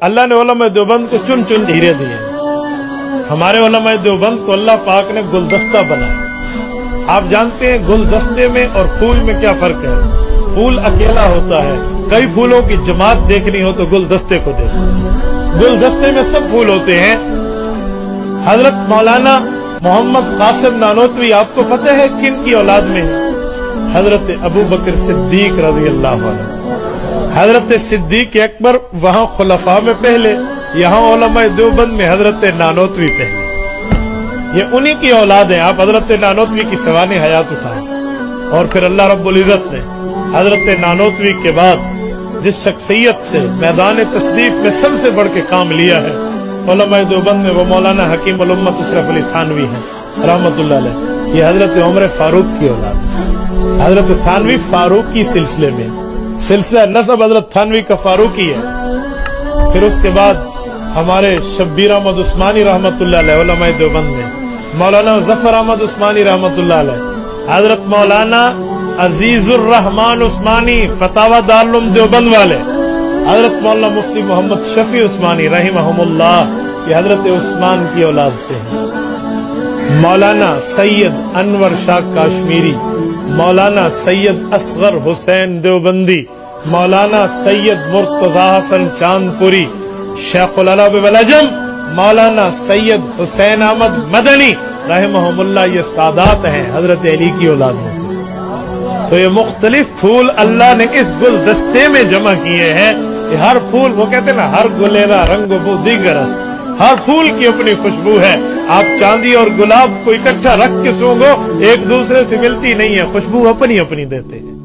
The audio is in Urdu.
اللہ نے علماء دیوبند کو چن چن ہیرے دیے. ہمارے علماء دیوبند کو اللہ پاک نے گلدستہ بنایا. آپ جانتے ہیں گلدستے میں اور پھول میں کیا فرق ہے؟ پھول اکیلا ہوتا ہے، کئی پھولوں کی جماعت دیکھنی ہو تو گلدستے کو دیکھو. گلدستے میں سب پھول ہوتے ہیں. حضرت مولانا محمد قاسم نانوتوی آپ کو پتہ ہے کن کی اولاد میں ہے؟ حضرت ابو بکر صدیق رضی اللہ عنہ. حضرت صدیق اکبر وہاں خلفاء میں پہلے، یہاں علماء دیوبند میں حضرت نانوتوی پہلے. یہ انہی کی اولاد ہیں. آپ حضرت نانوتوی کی سوانح حیات اٹھائیں. اور پھر اللہ رب العزت نے حضرت نانوتوی کے بعد جس شخصیت سے میدان تصنیف میں سب سے بڑھ کے کام لیا ہے علماء دیوبند میں، وہ مولانا حکیم الامت اشرف علی تھانوی ہیں رحمت اللہ علیہ. یہ حضرت عمر فاروق کی اولاد ہے. حضرت تھانوی فاروقی سلسلے میں، سلسلہ نسب حضرت تھانوی کا فاروقی ہے. پھر اس کے بعد ہمارے شبیر احمد عثمانی رحمت اللہ علیہ علماء دیوبند میں، مولانا ظفر احمد عثمانی رحمت اللہ علیہ، حضرت مولانا عزیز الرحمان عثمانی فتاوی دارالعلوم دیوبند والے، حضرت مولانا مفتی محمد شفیع عثمانی رحمہم اللہ، یہ حضرت عثمان کی اولاد سے ہیں. مولانا سید انور شاہ کاشمیری، مولانا سید اصغر حسین دیوبندی، مولانا سید مرتضی حسن چاندپوری، شیخ العرب والعجم مولانا سید حسین احمد مدنی رحمہم اللہ، یہ سادات ہیں حضرت علی کی اولاد میں. تو یہ مختلف پھول اللہ نے اس گلدستے میں جمع کیے ہیں. یہ ہر پھول، وہ کہتے ہیں نا ہر گلیرا رنگ بو دیگر است، ہر پھول کی اپنی خوشبو ہے. آپ چاندی اور گلاب کو اکٹھا رکھ کے سونگو، ایک دوسرے سے ملتی نہیں ہے، خوشبو اپنی اپنی دیتے ہیں.